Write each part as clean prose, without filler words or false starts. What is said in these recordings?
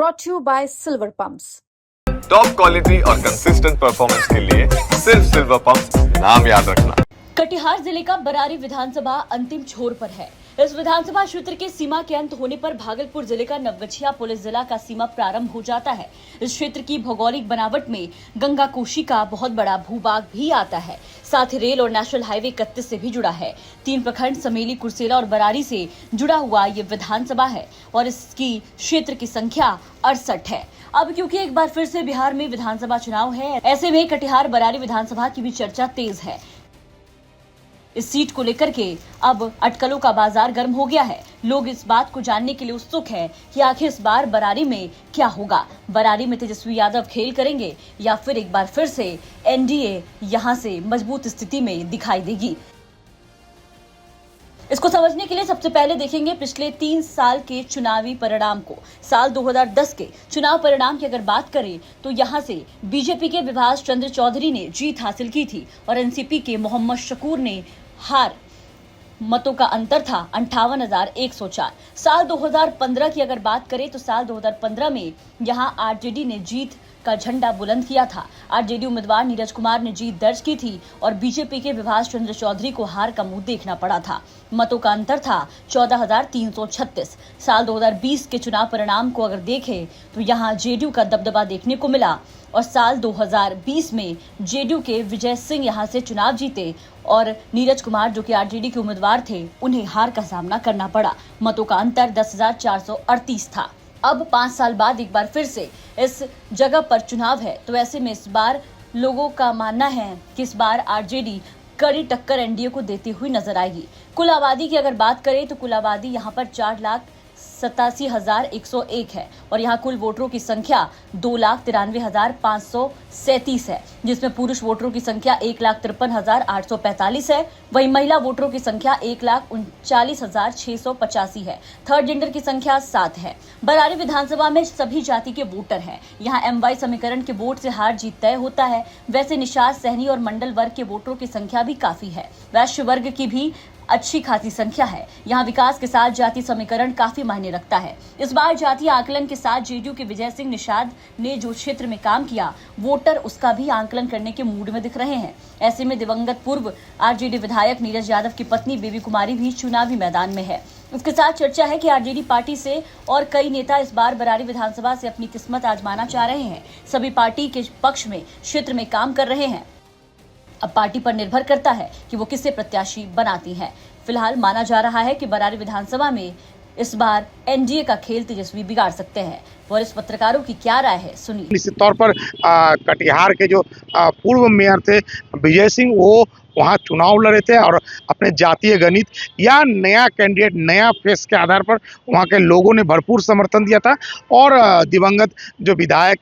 brought to you by Silver Pumps. Top quality और consistent performance के लिए सिर्फ सिल्वर पंप्स नाम याद रखना। कटिहार जिले का बरारी विधानसभा अंतिम छोर पर है। इस विधानसभा क्षेत्र के सीमा के अंत होने पर भागलपुर जिले का नवगछिया पुलिस जिला का सीमा प्रारंभ हो जाता है। इस क्षेत्र की भौगोलिक बनावट में गंगा कोशी का बहुत बड़ा भूभाग भी आता है। साथ ही रेल और नेशनल हाईवे 31 से भी जुड़ा है। 3 प्रखंड समेली, कुर्सेला और बरारी से जुड़ा हुआ ये विधानसभा है और इसकी क्षेत्र की संख्या 68 है। अब क्योंकि एक बार फिर से बिहार में विधानसभा चुनाव है, ऐसे में कटिहार बरारी विधानसभा की भी चर्चा तेज है। इस सीट को लेकर के अब अटकलों का बाजार गर्म हो गया है। लोग इस बात को जानने के लिए उत्सुक हैं कि आखिर इस बार बरारी में क्या होगा। बरारी में तेजस्वी यादव खेल करेंगे या फिर एक बार फिर से एनडीए यहां से मजबूत स्थिति में दिखाई देगी। इसको समझने के लिए सबसे पहले देखेंगे पिछले 3 साल के चुनावी परिणाम को। साल 2010 के चुनाव परिणाम की अगर बात करें तो यहां से बीजेपी के विभास चंद्र चौधरी ने जीत हासिल की थी और एनसीपी के मोहम्मद शकूर ने हार। मतों का अंतर था 58,104। साल 2015 की अगर बात करें तो साल 2015 में यहां आरजेडी ने जीत का झंडा बुलंद किया था। आरजेडी उम्मीदवार नीरज कुमार ने जीत दर्ज की थी और बीजेपी के विभास चंद्र चौधरी को हार का मुंह देखना पड़ा था। मतों का अंतर था 14,336। साल 2020 के चुनाव परिणाम को अगर देखें तो यहां जेडीयू का दबदबा देखने को मिला और साल 2020 में जेडीयू के विजय सिंह यहां से चुनाव जीते और नीरज कुमार जो कि आरजेडी के उम्मीदवार थे उन्हें हार का सामना करना पड़ा। मतों का अंतर 10,438 था। अब 5 साल बाद एक बार फिर से इस जगह पर चुनाव है, तो ऐसे में इस बार लोगों का मानना है कि इस बार आरजेडी कड़ी टक्कर एनडीए को देती हुई नजर आएगी। कुल आबादी की अगर बात करें तो कुल आबादी यहाँ पर 4,87,101 है और यहाँ कुल वोटरों की संख्या 2,93,537 है, जिसमें पुरुष वोटरों की संख्या 1,53,845 है। वहीं महिला वोटरों की संख्या 1,39,685 है। थर्ड जेंडर की संख्या 7 है। बरारी विधानसभा में सभी जाति के वोटर हैं। यहाँ एमवाई समीकरण के वोट से हार जीत तय होता है। वैसे निषाद, सहनी और मंडल वर्ग के वोटरों की संख्या भी काफी है। वैश्य वर्ग की भी अच्छी खासी संख्या है। यहाँ विकास के साथ जाति समीकरण काफी मायने रखता है। इस बार जातीय आकलन के साथ जेडीयू के विजय सिंह निषाद ने जो क्षेत्र में काम किया, वोटर उसका भी आकलन करने के मूड में दिख रहे हैं। ऐसे में दिवंगत पूर्व आरजेडी विधायक नीरज यादव की पत्नी बेबी कुमारी भी चुनावी मैदान में है। इसके साथ चर्चा है कि आरजेडी पार्टी से और कई नेता इस बार बरारी विधानसभा से अपनी किस्मत आजमाना चाह रहे हैं। सभी पार्टी के पक्ष में क्षेत्र में काम कर रहे हैं। अब पार्टी पर निर्भर करता है कि वो किसे प्रत्याशी बनाती है। फिलहाल माना जा रहा है कि बरारी विधानसभा में इस बार एनडीए का खेल तेजस्वी बिगाड़ सकते हैं। वरिष्ठ पत्रकारों की क्या राय है, सुनिए। निश्चित तौर पर कटिहार के जो पूर्व मेयर थे विजय सिंह, वो वहाँ चुनाव लड़े थे और अपने जातीय गणित या नया कैंडिडेट, नया फेस के आधार पर वहाँ के लोगों ने भरपूर समर्थन दिया था और दिवंगत जो विधायक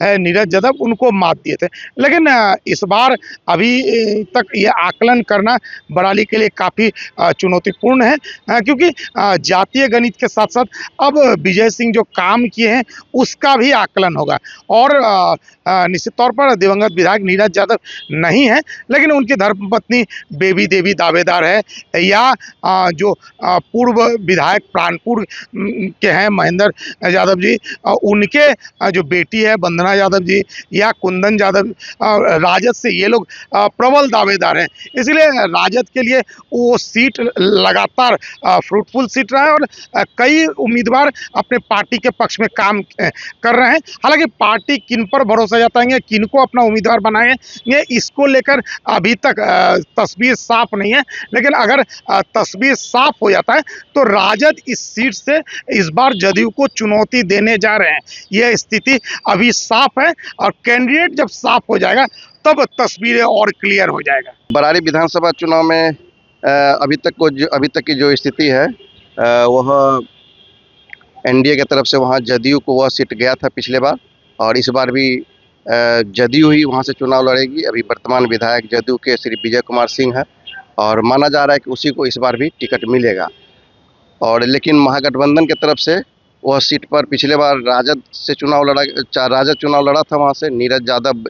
है नीरज यादव, उनको मात दिए थे। लेकिन इस बार अभी तक ये आकलन करना बराली के लिए काफ़ी चुनौतीपूर्ण है, क्योंकि जातीय गणित के साथ साथ अब विजय सिंह जो काम किए हैं उसका भी आकलन होगा। और निश्चित तौर पर दिवंगत विधायक नीरज यादव नहीं है, लेकिन उनकी धर्मपत्नी बेबी देवी दावेदार है, या जो पूर्व विधायक प्राणपुर के हैं महेंद्र यादव जी, उनके जो बेटी है वंदना यादव जी, या कुंदन यादव, राजद से ये लोग प्रबल दावेदार हैं। इसलिए राजद के लिए वो सीट लगातार फ्रूटफुल सीट रहा है और कई उम्मीदवार अपने पार्टी के पक्ष में काम कर रहे हैं। हालांकि पार्टी किन पर भरोसा जताएंगे, किनको अपना उम्मीदवार बनाएंगे, इसको लेकर अभी तक तस्वीर साफ नहीं है। लेकिन अगर तस्वीर साफ हो जाता है तो राजद इस सीट से इस बार जदयू को चुनौती देने जा रहे हैं। यह स्थिति अभी साफ है और कैंडिडेट जब साफ हो जाएगा तब तस्वीरें और क्लियर हो जाएगा। बरारी विधानसभा चुनाव में अभी तक की जो स्थिति है वह एनडीए की तरफ से वहाँ जदयू को वह सीट गया था पिछले बार, और इस बार भी जदयू ही वहाँ से चुनाव लड़ेगी। अभी वर्तमान विधायक जदयू के श्री विजय कुमार सिंह है और माना जा रहा है कि उसी को इस बार भी टिकट मिलेगा। और लेकिन महागठबंधन की तरफ से वह सीट पर पिछले बार राजद चुनाव लड़ा था। वहाँ से नीरज यादव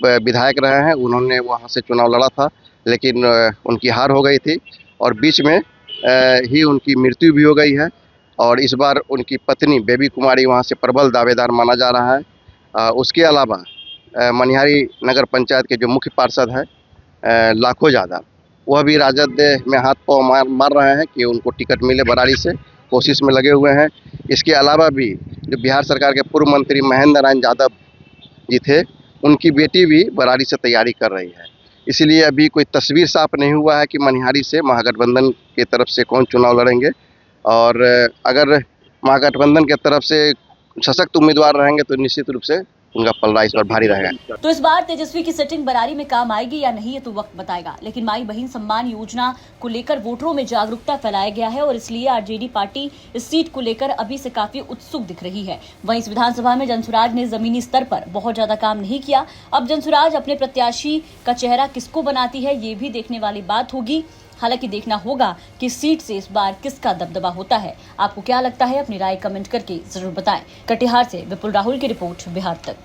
विधायक रहे हैं, उन्होंने वहाँ से चुनाव लड़ा था, लेकिन उनकी हार हो गई थी और बीच में ही उनकी मृत्यु भी हो गई है। और इस बार उनकी पत्नी बेबी कुमारी वहाँ से प्रबल दावेदार माना जा रहा है। उसके अलावा मनिहारी नगर पंचायत के जो मुख्य पार्षद हैं लाखों यादव, वह भी राजद में हाथ पांव मार रहे हैं कि उनको टिकट मिले बरारी से, कोशिश में लगे हुए हैं। इसके अलावा भी जो बिहार सरकार के पूर्व मंत्री महेंद्र नारायण यादव जी थे, उनकी बेटी भी बरारी से तैयारी कर रही है। इसीलिए अभी कोई तस्वीर साफ नहीं हुआ है कि मनिहारी से महागठबंधन की तरफ से कौन चुनाव लड़ेंगे, और अगर महागठबंधन की तरफ से सशक्त उम्मीदवार रहेंगे तो निश्चित रूप से उनका पलड़ा इस बार भारी रहेगा। तो इस बार तेजस्वी की सेटिंग बरारी में काम आएगी या नहीं, ये तो वक्त बताएगा। लेकिन माई बहन सम्मान योजना को लेकर वोटरों में जागरूकता फैलाया गया है और इसलिए आरजेडी पार्टी इस सीट को लेकर अभी से काफी उत्सुक दिख रही है। वहीं इस विधानसभा में जनसुराज ने जमीनी स्तर पर बहुत ज्यादा काम नहीं किया। अब जनसुराज अपने प्रत्याशी का चेहरा किसको बनाती है, ये भी देखने वाली बात होगी। हालांकि देखना होगा कि सीट से इस बार किसका दबदबा होता है। आपको क्या लगता है, अपनी राय कमेंट करके जरूर बताएं। कटिहार से विपुल राहुल की रिपोर्ट, बिहार तक।